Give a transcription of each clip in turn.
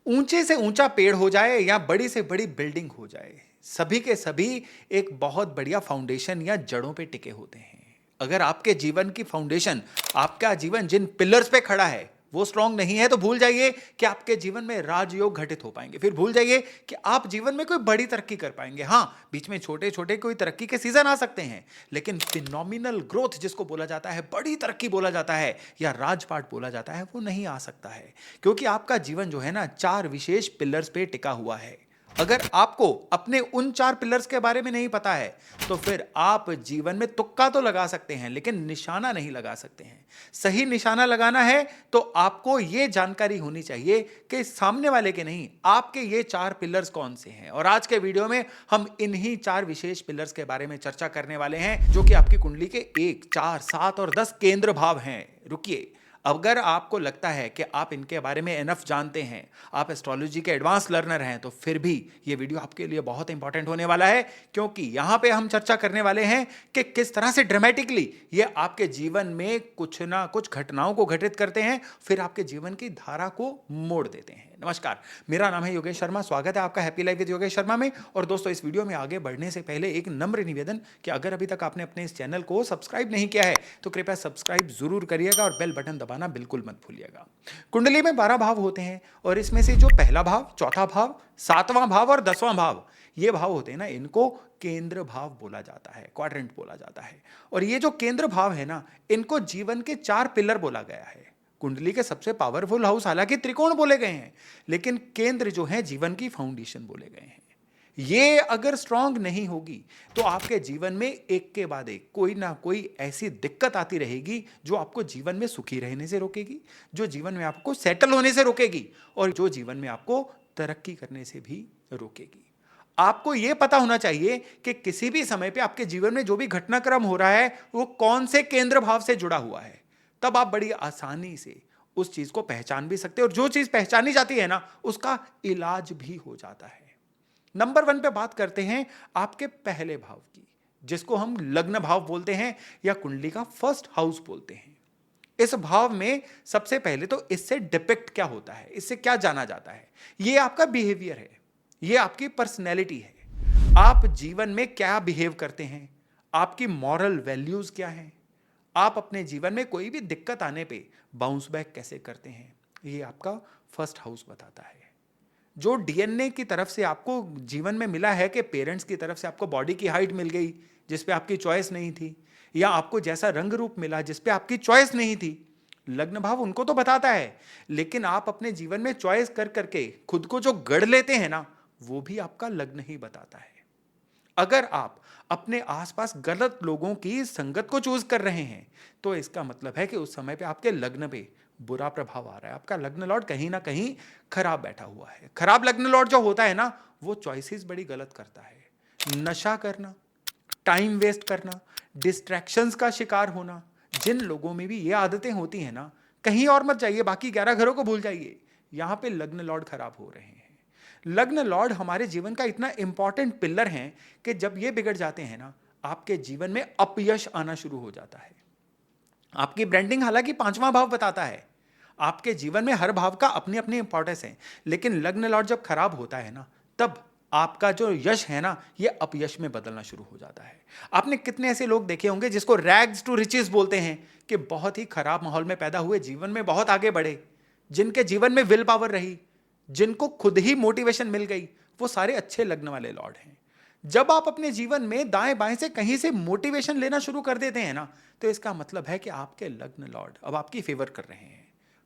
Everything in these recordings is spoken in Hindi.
ऊंचे से ऊंचा पेड़ हो जाए या बड़ी से बड़ी बिल्डिंग हो जाए, सभी के सभी एक बहुत बढ़िया फाउंडेशन या जड़ों पे टिके होते हैं। अगर आपके जीवन की फाउंडेशन, आपका जीवन जिन पिलर्स पे खड़ा है वो स्ट्रांग नहीं है, तो भूल जाइए कि आपके जीवन में राजयोग घटित हो पाएंगे। फिर भूल जाइए कि आप जीवन में कोई बड़ी तरक्की कर पाएंगे। हाँ, बीच में छोटे छोटे कोई तरक्की के सीजन आ सकते हैं, लेकिन फिनोमिनल ग्रोथ जिसको बोला जाता है, बड़ी तरक्की बोला जाता है या राजपाट बोला जाता है, वो नहीं आ सकता है। क्योंकि आपका जीवन जो है ना, चार विशेष पिलर्स पे टिका हुआ है। अगर आपको अपने उन चार पिलर्स के बारे में नहीं पता है, तो फिर आप जीवन में तुक्का तो लगा सकते हैं, लेकिन निशाना नहीं लगा सकते हैं। सही निशाना लगाना है तो आपको यह जानकारी होनी चाहिए कि सामने वाले के नहीं, आपके ये चार पिलर्स कौन से हैं। और आज के वीडियो में हम इन्हीं चार विशेष पिलर्स के बारे में चर्चा करने वाले हैं, जो कि आपकी कुंडली के 1, 4, 7 और 10 केंद्र भाव हैं। रुकिए, अगर आपको लगता है कि आप इनके बारे में एनफ जानते हैं, आप एस्ट्रोलॉजी के एडवांस लर्नर हैं, तो फिर भी ये वीडियो आपके लिए बहुत इंपॉर्टेंट होने वाला है। क्योंकि यहां पे हम चर्चा करने वाले हैं कि किस तरह से ड्रामेटिकली ये आपके जीवन में कुछ ना कुछ घटनाओं को घटित करते हैं, फिर आपके जीवन की धारा को मोड़ देते हैं। नमस्कार, मेरा नाम है योगेश शर्मा। स्वागत है आपका happy life with Yogesh Sharma में। और दोस्तों, इस वीडियो में आगे बढ़ने से पहले एक नम्र निवेदन कि अगर अभी तक आपने अपने इस चैनल को सब्सक्राइब नहीं किया है, तो कृपया सब्सक्राइब जरूर करिएगा और बेल बटन दबाना बिल्कुल मत भूलिएगा। कुंडली में 12 भाव होते हैं और इसमें से जो पहला भाव, चौथा भाव, 7वां भाव और 10वां भाव, ये भाव होते हैं ना, इनको केंद्र भाव बोला जाता है, क्वाड्रेंट बोला जाता है। और ये जो केंद्र भाव है ना, इनको जीवन के 4 पिलर बोला गया है। कुंडली के सबसे पावरफुल हाउस हालांकि त्रिकोण बोले गए हैं, लेकिन केंद्र जो है जीवन की फाउंडेशन बोले गए हैं। ये अगर स्ट्रांग नहीं होगी तो आपके जीवन में एक के बाद एक कोई ना कोई ऐसी दिक्कत आती रहेगी जो आपको जीवन में सुखी रहने से रोकेगी, जो जीवन में आपको सेटल होने से रोकेगी और जो जीवन में आपको तरक्की करने से भी रोकेगी। आपको यह पता होना चाहिए कि किसी भी समय पे आपके जीवन में जो भी घटनाक्रम हो रहा है वो कौन से केंद्र भाव से जुड़ा हुआ है। तब आप बड़ी आसानी से उस चीज को पहचान भी सकते हैं, और जो चीज पहचानी जाती है ना, उसका इलाज भी हो जाता है। नंबर 1 पे बात करते हैं आपके पहले भाव की, जिसको हम लग्न भाव बोलते हैं या कुंडली का फर्स्ट हाउस बोलते हैं। इस भाव में सबसे पहले तो इससे डिपिक्ट क्या होता है, इससे क्या जाना जाता है, ये आपका बिहेवियर है, ये आपकी पर्सनैलिटी है। आप जीवन में क्या बिहेव करते हैं, आपकी मॉरल वैल्यूज क्या हैं, आप अपने जीवन में कोई भी दिक्कत आने पे बाउंस बैक कैसे करते हैं, ये आपका फर्स्ट हाउस बताता है। जो डीएनए की तरफ से आपको जीवन में मिला है कि पेरेंट्स की तरफ से आपको बॉडी की हाइट मिल गई जिस पे आपकी चॉइस नहीं थी, या आपको जैसा रंग रूप मिला जिस पे आपकी चॉइस नहीं थी, लग्न भाव उनको तो बताता है, लेकिन आप अपने जीवन में चॉइस कर करके खुद को जो गढ़ लेते हैं ना, वो भी आपका लग्न ही बताता है। अगर आप अपने आसपास गलत लोगों की संगत को चूज कर रहे हैं, तो इसका मतलब है कि उस समय पे आपके लग्न पे बुरा प्रभाव आ रहा है। आपका लग्न लॉर्ड कहीं ना कहीं खराब बैठा हुआ है। खराब लग्न लॉर्ड जो होता है ना, वो चॉइसेस बड़ी गलत करता है। नशा करना, टाइम वेस्ट करना, डिस्ट्रैक्शंस का शिकार होना, जिन लोगों में भी ये आदतें होती हैं ना, कहीं और मत जाइए, बाकी 11 घरों को भूल जाइए, यहां पे लग्न लॉर्ड खराब हो रहे हैं। लग्न लॉर्ड हमारे जीवन का इतना इंपॉर्टेंट पिलर है कि जब ये बिगड़ जाते हैं ना, आपके जीवन में अपयश आना शुरू हो जाता है। आपकी ब्रांडिंग हालांकि 5वां भाव बताता है, आपके जीवन में हर भाव का अपनी अपनी इंपॉर्टेंस है, लेकिन लग्न लॉर्ड जब खराब होता है ना, तब आपका जो यश है ना, ये अपयश में बदलना शुरू हो जाता है। आपने कितने ऐसे लोग देखे होंगे जिसको रैग्स टू रिचेस बोलते हैं, कि बहुत ही खराब माहौल में पैदा हुए, जीवन में बहुत आगे बढ़े, जिनके जीवन में विल पावर रही, जिनको खुद ही मोटिवेशन मिल गई, वो सारे अच्छे लग्न वाले लॉर्ड हैं। जब आप अपने जीवन में दाएं बाएं से कहीं से मोटिवेशन लेना शुरू कर देते हैं ना, तो इसका मतलब है कि आपके लग्न लॉर्ड अब आपकी फेवर कर रहे हैं।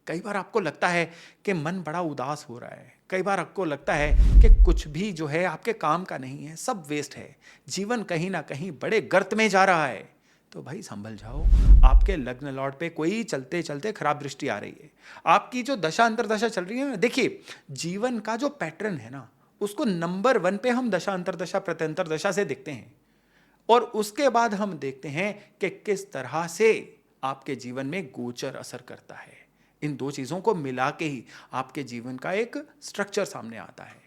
कई बार आपको लगता है कि मन बड़ा उदास हो रहा है, कई बार आपको लगता है कि कुछ भी जो है आपके काम का नहीं है, सब वेस्ट है, जीवन कहीं ना कहीं बड़े गर्त में जा रहा है, तो भाई संभल जाओ। आपके लग्न लॉर्ड पे कोई चलते चलते खराब दृष्टि आ रही है। आपकी जो दशा अंतरदशा चल रही है ना, देखिए, जीवन का जो पैटर्न है ना, उसको नंबर 1 पे हम दशा अंतरदशा प्रत्यंतर दशा से देखते हैं, और उसके बाद हम देखते हैं कि किस तरह से आपके जीवन में गोचर असर करता है। इन दो चीजों को मिला के ही आपके जीवन का एक स्ट्रक्चर सामने आता है।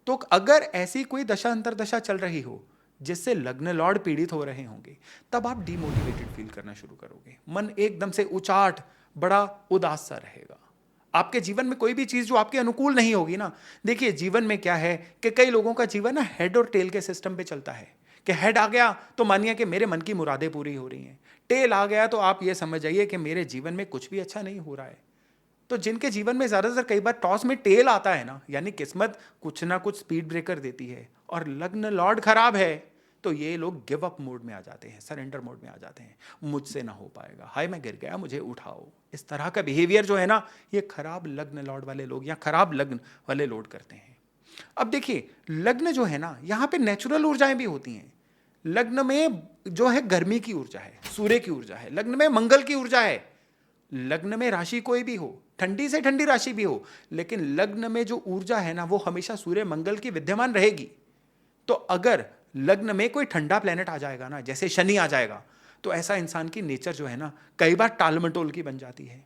तो अगर ऐसी कोई दशा अंतरदशा चल रही हो जिससे लग्न लॉर्ड पीड़ित हो रहे होंगे, तब आप डिमोटिवेटेड फील करना शुरू करोगे, मन एकदम से उचाट, बड़ा उदास सा रहेगा। आपके जीवन में कोई भी चीज जो आपके अनुकूल नहीं होगी ना, देखिए जीवन में क्या है कि कई लोगों का जीवन ना हेड और टेल के सिस्टम पे चलता है कि हेड आ गया तो मानिए कि मेरे मन की मुरादें पूरी हो रही हैं, टेल आ गया तो आप ये समझ जाइए कि मेरे जीवन में कुछ भी अच्छा नहीं हो रहा है। तो जिनके जीवन में ज्यादातर कई बार टॉस में टेल आता है ना, यानी किस्मत कुछ ना कुछ स्पीड ब्रेकर देती है और लग्न लॉर्ड खराब है, तो ये लोग गिव अप मोड में आ जाते हैं, सरेंडर मोड में आ जाते हैं। मुझसे ना हो पाएगा, हाय मैं गिर गया मुझे उठाओ, इस तरह का बिहेवियर जो है ना, ये खराब लग्न लॉर्ड वाले लोग या खराब लग्न वाले लोड करते हैं। अब देखिए लग्न जो है ना, यहां पे नेचुरल ऊर्जाएं भी होती हैं। लग्न में जो है गर्मी की ऊर्जा है, सूर्य की ऊर्जा है, लग्न में मंगल की ऊर्जा है। लग्न में राशि कोई भी हो, ठंडी से ठंडी राशि भी हो, लेकिन लग्न में जो ऊर्जा है ना, वो हमेशा सूर्य मंगल की विद्यमान रहेगी। तो अगर लग्न में कोई ठंडा प्लेनेट आ जाएगा ना, जैसे शनि आ जाएगा, तो ऐसा इंसान की नेचर जो है ना, कई बार टालमटोल की बन जाती है।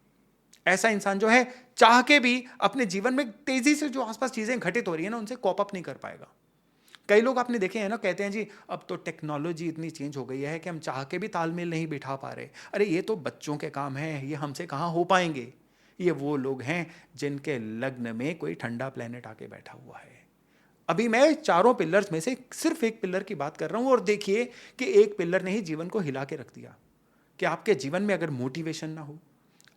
ऐसा इंसान जो है चाह के भी अपने जीवन में तेजी से जो आसपास चीजें घटित हो रही है ना, उनसे कॉप अप नहीं कर पाएगा। कई लोग आपने देखे हैं ना, कहते हैं जी अब तो टेक्नोलॉजी इतनी चेंज हो गई है कि हम चाह के भी तालमेल नहीं बिठा पा रहे। अरे ये तो बच्चों के काम है, ये हमसे कहाँ हो पाएंगे। ये वो लोग हैं जिनके लग्न में कोई ठंडा प्लेनेट आके बैठा हुआ है। अभी मैं चारों पिलर्स में से सिर्फ एक पिलर की बात कर रहा हूं, और देखिए कि एक पिलर ने ही जीवन को हिला के रख दिया। कि आपके जीवन में अगर मोटिवेशन ना हो,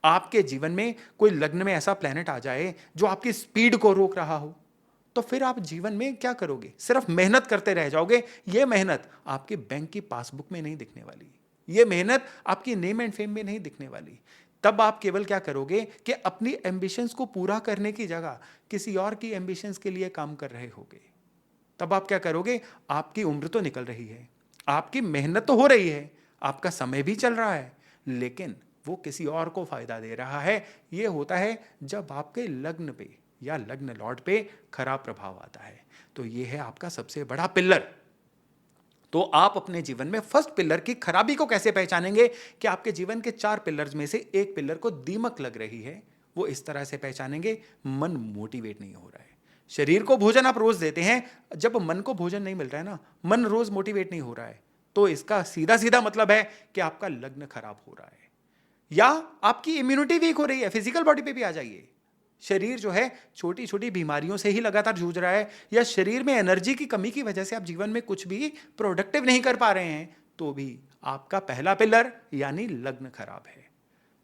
आपके जीवन में कोई लग्न में ऐसा प्लेनेट आ जाए जो आपकी स्पीड को रोक रहा हो, तो फिर आप जीवन में क्या करोगे? सिर्फ मेहनत करते रह जाओगे। ये मेहनत आपके बैंक की पासबुक में नहीं दिखने वाली, ये मेहनत आपकी नेम एंड फेम में नहीं दिखने वाली। तब आप केवल क्या करोगे कि अपनी एम्बिशंस को पूरा करने की जगह किसी और की एम्बिशंस के लिए काम कर रहे होगे। तब आप क्या करोगे? आपकी उम्र तो निकल रही है, आपकी मेहनत तो हो रही है, आपका समय भी चल रहा है, लेकिन वो किसी और को फायदा दे रहा है। ये होता है जब आपके लग्न पे या लग्न लॉर्ड पे खराब प्रभाव आता है। तो ये है आपका सबसे बड़ा पिलर। तो आप अपने जीवन में फर्स्ट पिलर की खराबी को कैसे पहचानेंगे कि आपके जीवन के 4 पिलर्स में से एक पिलर को दीमक लग रही है? वो इस तरह से पहचानेंगे, मन मोटिवेट नहीं हो रहा है। शरीर को भोजन आप रोज देते हैं, जब मन को भोजन नहीं मिल रहा है ना, मन रोज मोटिवेट नहीं हो रहा है, तो इसका सीधा सीधा मतलब है कि आपका लग्न खराब हो रहा है या आपकी इम्यूनिटी वीक हो रही है। फिजिकल बॉडी पे भी आ जाइए, शरीर जो है छोटी छोटी बीमारियों से ही लगातार जूझ रहा है, या शरीर में एनर्जी की कमी की वजह से आप जीवन में कुछ भी प्रोडक्टिव नहीं कर पा रहे हैं, तो भी आपका पहला पिलर यानी लग्न खराब है।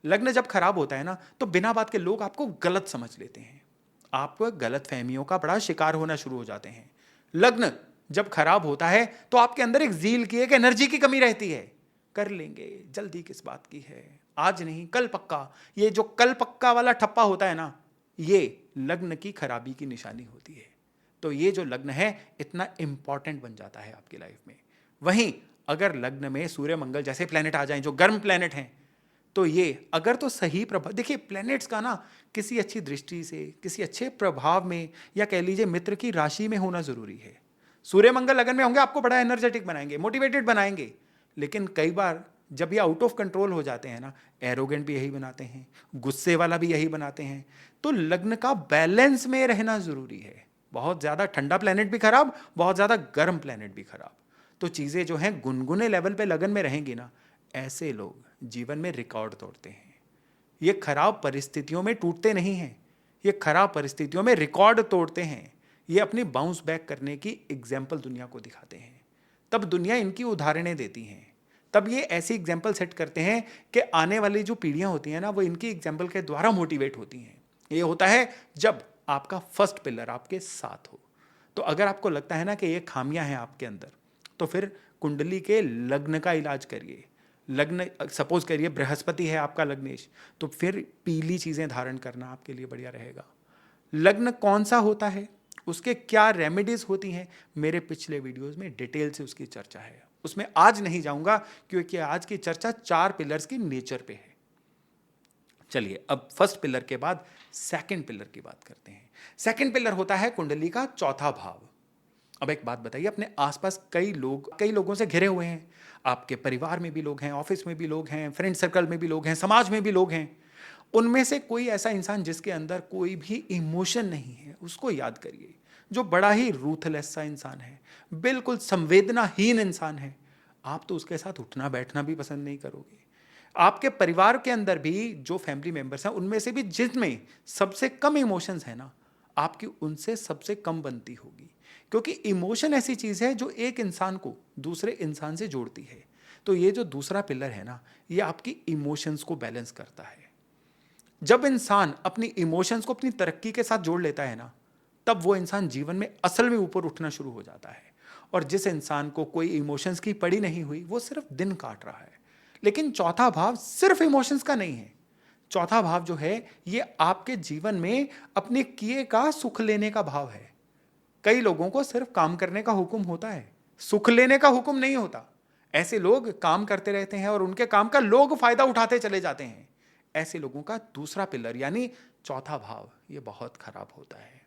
लग्न जब खराब होता है ना, तो बिना बात के लोग आपको गलत समझ लेते हैं, आप गलत फहमियों का बड़ा शिकार होना शुरू हो जाते हैं। लग्न जब खराब होता है तो आपके अंदर एक जील की, एक एनर्जी की कमी रहती है। कर लेंगे, जल्दी किस बात की है, आज नहीं कल पक्का। ये जो कल पक्का वाला ठप्पा होता है ना, ये लग्न की खराबी की निशानी होती है। तो ये जो लग्न है इतना इंपॉर्टेंट बन जाता है आपकी लाइफ में। वहीं अगर लग्न में सूर्य मंगल जैसे प्लेनेट आ जाएं जो गर्म प्लेनेट हैं, तो ये अगर तो सही प्रभाव, देखिए प्लैनेट्स का ना किसी अच्छी दृष्टि से, किसी अच्छे प्रभाव में, या कह लीजिए मित्र की राशि में होना जरूरी है। सूर्य मंगल लगन में होंगे, आपको बड़ा एनर्जेटिक बनाएंगे, मोटिवेटेड बनाएंगे, लेकिन कई बार जब ये आउट ऑफ कंट्रोल हो जाते हैं ना, एरोगेंट भी यही बनाते हैं, गुस्से वाला भी यही बनाते हैं। तो लग्न का बैलेंस में रहना जरूरी है। बहुत ज्यादा ठंडा प्लेनेट भी खराब, बहुत ज्यादा गर्म प्लेनेट भी खराब। तो चीजें जो हैं गुनगुने लेवल पे लगन में रहेंगी ना, ऐसे लोग जीवन में रिकॉर्ड तोड़ते हैं। ये खराब परिस्थितियों में टूटते नहीं हैं, ये खराब परिस्थितियों में रिकॉर्ड तोड़ते हैं। ये अपनी बाउंस बैक करने की एग्जाम्पल दुनिया को दिखाते हैं। तब दुनिया इनकी उदाहरणें देती हैं, तब ये ऐसी एग्जाम्पल सेट करते हैं कि आने वाली जो पीढ़ियां होती हैं ना, वो इनकी एग्जाम्पल के द्वारा मोटिवेट होती हैं। ये होता है जब आपका फर्स्ट पिलर आपके साथ हो। तो अगर आपको लगता है ना कि ये खामियां हैं आपके अंदर, तो फिर कुंडली के लग्न का इलाज करिए। लग्न सपोज करिए बृहस्पति है आपका लग्नेश, तो फिर पीली चीजें धारण करना आपके लिए बढ़िया रहेगा। लग्न कौन सा होता है, उसके क्या रेमेडीज होती हैं, मेरे पिछले वीडियोस में डिटेल से उसकी चर्चा है, उसमें आज नहीं जाऊंगा क्योंकि आज की चर्चा 4 पिलर्स की नेचर पे है। चलिए अब फर्स्ट पिलर के बाद सेकंड पिलर की बात करते हैं। सेकंड पिलर होता है कुंडली का चौथा भाव। अब एक बात बताइए, अपने आसपास कई लोगों से घिरे हुए हैं, आपके परिवार में भी लोग हैं, ऑफिस में भी लोग हैं, फ्रेंड सर्कल में भी लोग हैं, समाज में भी लोग हैं। उनमें से कोई ऐसा इंसान जिसके अंदर कोई भी इमोशन नहीं है, उसको याद करिए, जो बड़ा ही रूथलेस सा इंसान है, बिल्कुल संवेदनाहीन इंसान है। आप तो उसके साथ उठना बैठना भी पसंद नहीं करोगे। आपके परिवार के अंदर भी जो फैमिली मेंबर्स हैं उनमें से भी जिसमें सबसे कम इमोशंस है ना, आपकी उनसे सबसे कम बनती होगी। क्योंकि इमोशन ऐसी चीज है जो एक इंसान को दूसरे इंसान से जोड़ती है। तो ये जो दूसरा पिलर है ना, ये आपकी इमोशंस को बैलेंस करता है। जब इंसान अपनी इमोशंस को अपनी तरक्की के साथ जोड़ लेता है ना, तब वो इंसान जीवन में असल में ऊपर उठना शुरू हो जाता है। और जिस इंसान को कोई इमोशंस की पड़ी नहीं हुई, वो सिर्फ दिन काट रहा है। लेकिन चौथा भाव सिर्फ इमोशंस का नहीं है। चौथा भाव जो है, ये आपके जीवन में अपने किए का सुख लेने का भाव है। कई लोगों को सिर्फ काम करने का हुक्म होता है, सुख लेने का हुक्म नहीं होता। ऐसे लोग काम करते रहते हैं और उनके काम का लोग फायदा उठाते चले जाते हैं। ऐसे लोगों का दूसरा पिलर यानी चौथा भाव, ये बहुत खराब होता है।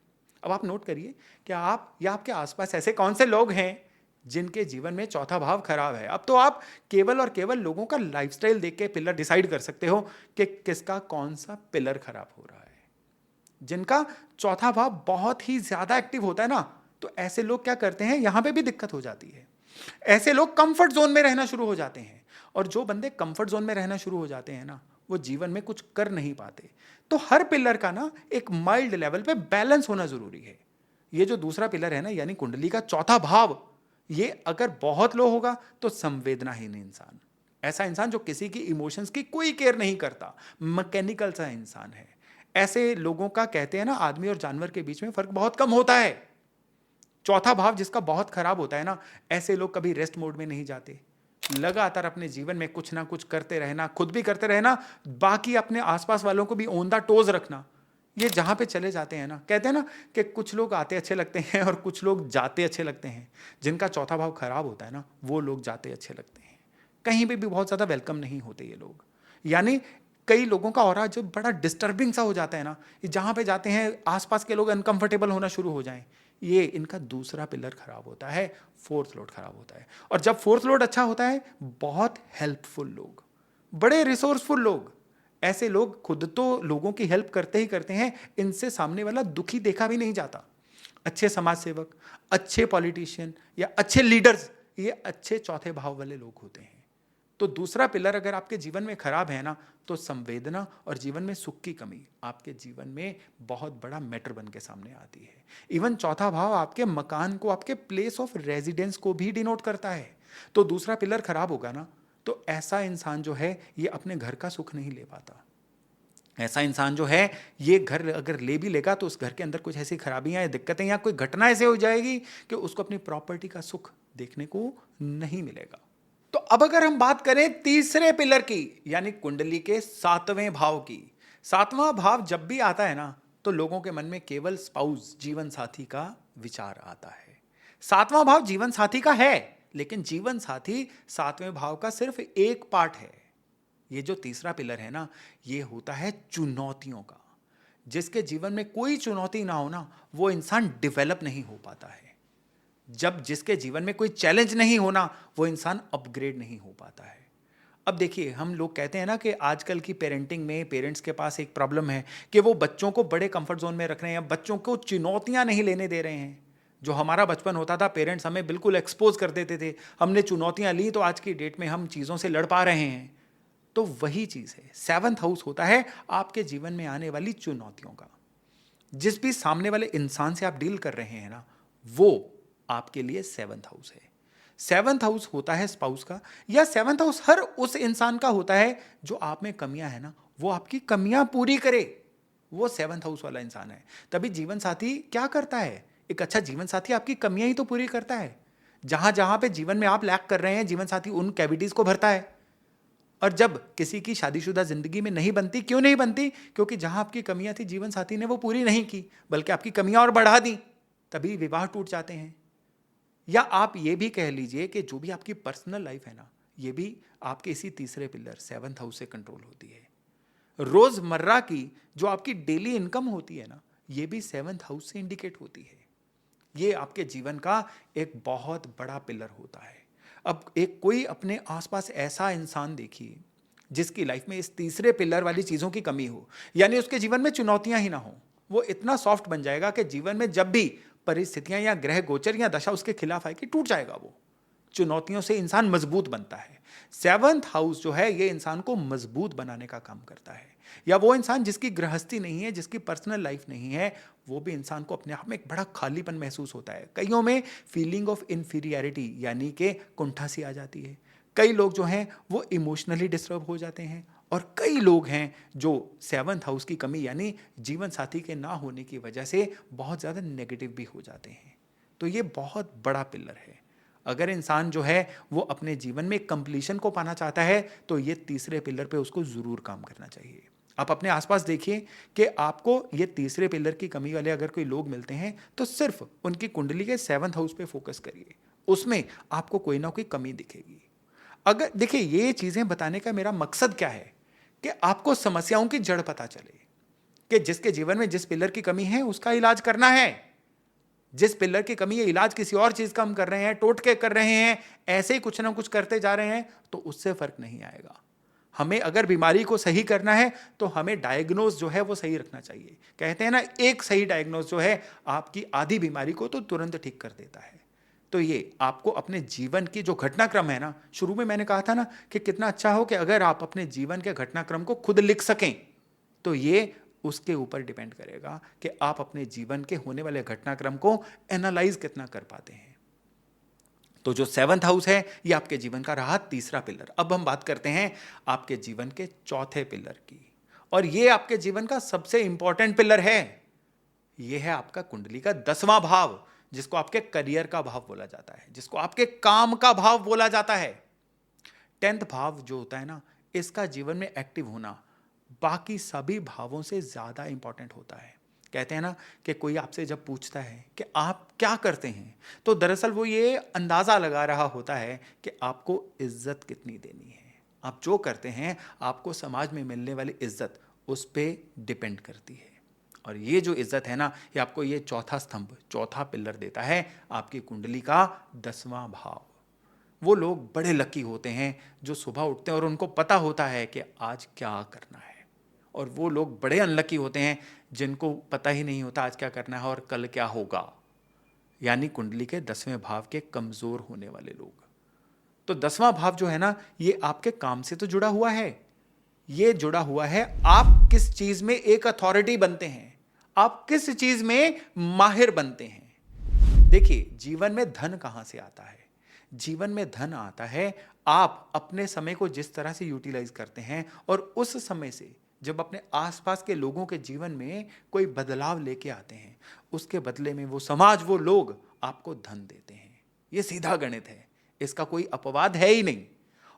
अब आप नोट करिए कि आप या आपके आसपास ऐसे कौन से लोग हैं जिनके जीवन में चौथा भाव खराब है। अब तो आप केवल और केवल लोगों का लाइफस्टाइल देख के पिलर डिसाइड कर सकते हो कि किसका कौन सा पिलर खराब हो रहा है। जिनका चौथा भाव बहुत ही ज्यादा एक्टिव होता है ना, तो ऐसे लोग क्या करते हैं, यहां पे भी दिक्कत हो जाती है। ऐसे लोग कंफर्ट जोन में रहना शुरू हो जाते हैं। और जो बंदे कंफर्ट जोन में रहना शुरू हो जाते हैं ना, वो जीवन में कुछ कर नहीं पाते। तो हर पिलर का ना एक माइल्ड लेवल पे बैलेंस होना जरूरी है। ये जो दूसरा पिलर है ना, यानी कुंडली का चौथा भाव, ये अगर बहुत लो होगा तो संवेदनाहीन इंसान, ऐसा इंसान जो किसी की इमोशंस की कोई केयर नहीं करता, मैकेनिकल सा इंसान है। ऐसे लोगों का कहते हैं ना, आदमी और जानवर के बीच में फर्क बहुत कम होता है। चौथा भाव जिसका बहुत खराब होता है ना, ऐसे लोग कभी रेस्ट मोड में नहीं जाते। लगातार अपने जीवन में कुछ ना कुछ करते रहना, खुद भी करते रहना, बाकी अपने आसपास वालों को भी ऑन द टोज रखना। ये जहां पे चले जाते हैं ना, कहते हैं ना कि कुछ लोग आते अच्छे लगते हैं और कुछ लोग जाते अच्छे लगते हैं। जिनका चौथा भाव खराब होता है ना, वो लोग जाते अच्छे लगते हैं। कहीं पे भी बहुत ज्यादा वेलकम नहीं होते ये लोग। यानी कई लोगों का ऑरा जो बड़ा डिस्टर्बिंग सा हो जाता है ना, जहां पे जाते हैं आसपास के लोग अनकंफर्टेबल होना शुरू हो जाएं, ये इनका दूसरा पिलर खराब होता है, फोर्थ लोड खराब होता है। और जब फोर्थ लोड अच्छा होता है, बहुत हेल्पफुल लोग, बड़े रिसोर्सफुल लोग, ऐसे लोग खुद तो लोगों की हेल्प करते ही करते हैं, इनसे सामने वाला दुखी देखा भी नहीं जाता। अच्छे समाज सेवक, अच्छे पॉलिटिशियन या अच्छे लीडर्स, ये अच्छे चौथे भाव वाले लोग होते हैं। तो दूसरा पिलर अगर आपके जीवन में खराब है ना, तो संवेदना और जीवन में सुख की कमी आपके जीवन में बहुत बड़ा मैटर बन के सामने आती है। इवन चौथा भाव आपके मकान को, आपके प्लेस ऑफ रेजिडेंस को भी डिनोट करता है। तो दूसरा पिलर खराब होगा ना, तो ऐसा इंसान जो है, ये अपने घर का सुख नहीं ले पाता। ऐसा इंसान जो है, ये घर अगर ले भी लेगा तो उस घर के अंदर कुछ ऐसी खराबियां या दिक्कतें या कोई घटना ऐसे हो जाएगी कि उसको अपनी प्रॉपर्टी का सुख देखने को नहीं मिलेगा। तो अब अगर हम बात करें तीसरे पिलर की, यानी कुंडली के सातवें भाव की। सातवां भाव जब भी आता है ना, तो लोगों के मन में केवल स्पाउस, जीवन साथी का विचार आता है। सातवां भाव जीवन साथी का है, लेकिन जीवन साथी सातवें भाव का सिर्फ एक पार्ट है। ये जो तीसरा पिलर है ना, ये होता है चुनौतियों का। जिसके जीवन में कोई चुनौती ना हो ना, वो इंसान डेवलप नहीं हो पाता है। जब जिसके जीवन में कोई चैलेंज नहीं होना, वो इंसान अपग्रेड नहीं हो पाता है। अब देखिए, हम लोग कहते हैं ना कि आजकल की पेरेंटिंग में पेरेंट्स के पास एक प्रॉब्लम है कि वो बच्चों को बड़े कंफर्ट जोन में रख रहे हैं, बच्चों को चुनौतियां नहीं लेने दे रहे हैं। जो हमारा बचपन होता था, पेरेंट्स हमें बिल्कुल एक्सपोज कर देते थे, हमने चुनौतियां ली, तो आज की डेट में हम चीज़ों से लड़ पा रहे हैं। तो वही चीज़ है, सेवंथ हाउस होता है आपके जीवन में आने वाली चुनौतियों का। जिस भी सामने वाले इंसान से आप डील कर रहे हैं ना, वो आपके लिए सेवंथ हाउस है। सेवंथ हाउस होता है स्पाउस का, या सेवंथ हाउस हर उस इंसान का होता है जो आप में कमियां है ना, वो आपकी कमियां पूरी करे। वो सेवंथ हाउस वाला इंसान है। तभी जीवन साथी क्या करता है, एक अच्छा जीवन साथी आपकी कमियां ही तो पूरी करता है। जहां जहां पे जीवन में आप लैक कर रहे हैं, जीवन साथी उन कैविटीज को भरता है। और जब किसी की शादीशुदा जिंदगी में नहीं बनती, क्यों नहीं बनती? क्योंकि जहां आपकी कमियां थी, जीवन साथी ने वो पूरी नहीं की, बल्कि आपकी कमियां और बढ़ा दी। तभी विवाह टूट जाते हैं। या आप ये भी कह लीजिए कि जो भी आपकी पर्सनल लाइफ है ना, ये भी आपके इसी तीसरे पिलर सेवंथ हाउस से कंट्रोल होती है। रोजमर्रा की जो आपकी डेली इनकम होती है ना, ये भी सेवंथ हाउस से इंडिकेट होती है। ये आपके जीवन का एक बहुत बड़ा पिलर होता है। अब एक कोई अपने आसपास ऐसा इंसान देखिए जिसकी लाइफ में इस तीसरे पिलर वाली चीजों की कमी हो, यानी उसके जीवन में चुनौतियां ही ना हो। वो इतना सॉफ्ट बन जाएगा कि जीवन में जब भी परिस्थितियां या ग्रह गोचर या दशा उसके खिलाफ आएगी, टूट जाएगा वो। चुनौतियों से इंसान मजबूत बनता है। सेवंथ हाउस जो है ये इंसान को मजबूत बनाने का काम करता है। या वो इंसान जिसकी गृहस्थी नहीं है, जिसकी पर्सनल लाइफ नहीं है, वो भी इंसान को अपने आप में एक बड़ा खालीपन महसूस होता है। कईयों में फीलिंग ऑफ इन्फीरियरिटी यानी कि कुंठा सी आ जाती है। कई लोग जो हैं वो इमोशनली डिस्टर्ब हो जाते हैं, और कई लोग हैं जो सेवंथ हाउस की कमी यानी जीवन साथी के ना होने की वजह से बहुत ज़्यादा नेगेटिव भी हो जाते हैं। तो ये बहुत बड़ा पिलर है। अगर इंसान जो है वो अपने जीवन में कंप्लीशन को पाना चाहता है तो ये तीसरे पिलर पे उसको ज़रूर काम करना चाहिए। आप अपने आसपास देखिए कि आपको ये तीसरे पिलर की कमी वाले अगर कोई लोग मिलते हैं तो सिर्फ उनकी कुंडली के सेवंथ हाउस पे फोकस करिए, उसमें आपको कोई ना कोई कमी दिखेगी। अगर देखिए, ये चीज़ें बताने का मेरा मकसद क्या है कि आपको समस्याओं की जड़ पता चले कि जिसके जीवन में जिस पिलर की कमी है उसका इलाज करना है। जिस पिलर की कमी है, इलाज किसी और चीज का हम कर रहे हैं, टोटके कर रहे हैं, ऐसे ही कुछ ना कुछ करते जा रहे हैं, तो उससे फर्क नहीं आएगा। हमें अगर बीमारी को सही करना है तो हमें डायग्नोज जो है वो सही रखना चाहिए। कहते हैं ना, एक सही डायग्नोज जो है आपकी आधी बीमारी को तो तुरंत ठीक कर देता है। तो ये आपको अपने जीवन की जो घटनाक्रम है ना, शुरू में मैंने कहा था ना कि कितना अच्छा हो कि अगर आप अपने जीवन के घटनाक्रम को खुद लिख सकें, तो ये उसके ऊपर डिपेंड करेगा कि आप अपने जीवन के होने वाले घटनाक्रम को एनालाइज कितना कर पाते हैं। तो जो सेवंथ हाउस है ये आपके जीवन का रहा तीसरा पिलर। अब हम बात करते हैं आपके जीवन के चौथे पिलर की, और ये आपके जीवन का सबसे इंपॉर्टेंट पिलर है। यह है आपका कुंडली का 10वां भाव, जिसको आपके करियर का भाव बोला जाता है, जिसको आपके काम का भाव बोला जाता है। 10th भाव जो होता है ना, इसका जीवन में एक्टिव होना बाकी सभी भावों से ज्यादा इंपॉर्टेंट होता है। कहते हैं ना कि कोई आपसे जब पूछता है कि आप क्या करते हैं, तो दरअसल वो ये अंदाजा लगा रहा होता है कि आपको इज्जत कितनी देनी है। आप जो करते हैं, आपको समाज में मिलने वाली इज्जत उस पर डिपेंड करती है। और ये जो इज्जत है ना, ये आपको ये चौथा स्तंभ, चौथा पिलर देता है आपकी कुंडली का 10वां भाव। वो लोग बड़े लकी होते हैं जो सुबह उठते हैं और उनको पता होता है कि आज क्या करना है, और वो लोग बड़े अनलकी होते हैं जिनको पता ही नहीं होता आज क्या करना है और कल क्या होगा, यानी कुंडली के 10वें भाव के कमजोर होने वाले लोग। तो 10वां भाव जो है ना, ये आपके काम से तो जुड़ा हुआ है। ये जुड़ा हुआ है आप किस चीज में एक अथॉरिटी बनते हैं, आप किस चीज में माहिर बनते हैं। देखिए, जीवन में धन कहां से आता है? जीवन में धन आता है आप अपने समय को जिस तरह से यूटिलाइज करते हैं, और उस समय से जब अपने आसपास के लोगों के जीवन में कोई बदलाव लेके आते हैं, उसके बदले में वो समाज, वो लोग आपको धन देते हैं। ये सीधा गणित है, इसका कोई अपवाद है ही नहीं।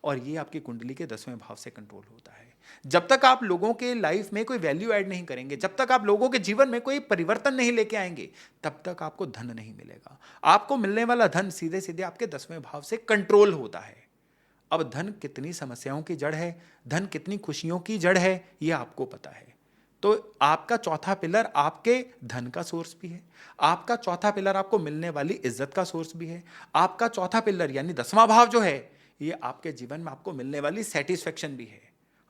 और ये आपकी कुंडली के 10वें भाव से कंट्रोल होता है। जब तक आप लोगों के लाइफ में कोई वैल्यू ऐड नहीं करेंगे, जब तक आप लोगों के जीवन में कोई परिवर्तन नहीं लेके आएंगे, तब तक आपको धन नहीं मिलेगा। आपको मिलने वाला धन सीधे सीधे आपके 10वें भाव से कंट्रोल होता है। अब धन कितनी समस्याओं की जड़ है, धन कितनी खुशियों की जड़ है, यह आपको पता है। तो आपका चौथा पिलर आपके धन का सोर्स भी है, आपका चौथा पिलर आपको मिलने वाली इज्जत का सोर्स भी है, आपका चौथा पिलर यानी 10वां भाव जो है ये आपके जीवन में आपको मिलने वाली सेटिस्फेक्शन भी है।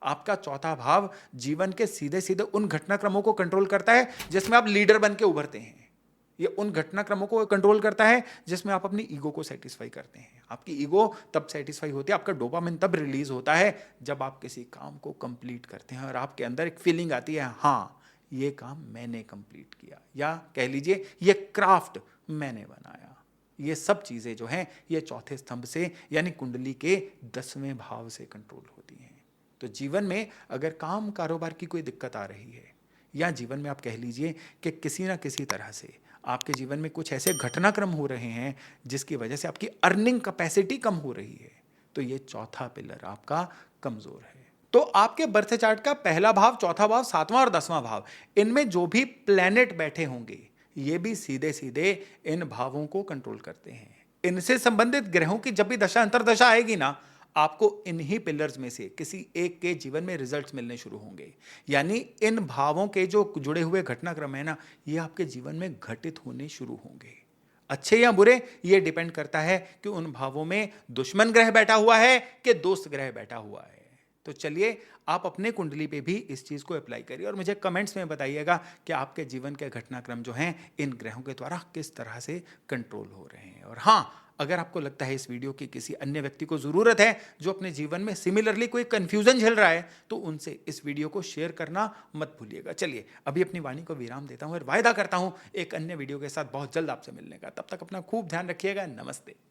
आपका चौथा भाव जीवन के सीधे सीधे उन घटनाक्रमों को कंट्रोल करता है जिसमें आप लीडर बन के उभरते हैं। ये उन घटनाक्रमों को कंट्रोल करता है जिसमें आप अपनी ईगो को सेटिस्फाई करते हैं। आपकी ईगो तब सेटिस्फाई होती है, आपका डोपामिन तब रिलीज होता है जब आप किसी काम को कंप्लीट करते हैं और आपके अंदर एक फीलिंग आती है, हाँ ये काम मैंने कंप्लीट किया, या कह लीजिए ये क्राफ्ट मैंने बनाया। ये सब चीजें जो हैं ये चौथे स्तंभ से यानी कुंडली के 10वें भाव से कंट्रोल होती हैं। तो जीवन में अगर काम कारोबार की कोई दिक्कत आ रही है, या जीवन में आप कह लीजिए कि किसी ना किसी तरह से आपके जीवन में कुछ ऐसे घटनाक्रम हो रहे हैं जिसकी वजह से आपकी अर्निंग कैपेसिटी कम हो रही है, तो ये चौथा पिलर आपका कमजोर है। तो आपके बर्थ चार्ट का पहला भाव, चौथा भाव, 7वां और 10वां भाव, इनमें जो भी प्लैनेट बैठे होंगे ये भी सीधे सीधे इन भावों को कंट्रोल करते हैं। इनसे संबंधित ग्रहों की जब भी दशा अंतर्दशा आएगी ना, आपको इन्हीं पिलर्स में से किसी एक के जीवन में रिजल्ट्स मिलने शुरू होंगे। यानी इन भावों के जो जुड़े हुए घटनाक्रम है ना, ये आपके जीवन में घटित होने शुरू होंगे। अच्छे या बुरे ये डिपेंड करता है कि उन भावों में दुश्मन ग्रह बैठा हुआ है कि दोस्त ग्रह बैठा हुआ है। तो चलिए आप अपने कुंडली पे भी इस चीज़ को अप्लाई करिए और मुझे कमेंट्स में बताइएगा कि आपके जीवन के घटनाक्रम जो हैं इन ग्रहों के द्वारा किस तरह से कंट्रोल हो रहे हैं। और हाँ, अगर आपको लगता है इस वीडियो की किसी अन्य व्यक्ति को ज़रूरत है जो अपने जीवन में सिमिलरली कोई कन्फ्यूज़न झेल रहा है, तो उनसे इस वीडियो को शेयर करना मत भूलिएगा। चलिए अभी अपनी वाणी को विराम देता हूँ और वायदा करता हूँ एक अन्य वीडियो के साथ बहुत जल्द आपसे मिलने का। तब तक अपना खूब ध्यान रखिएगा। नमस्ते।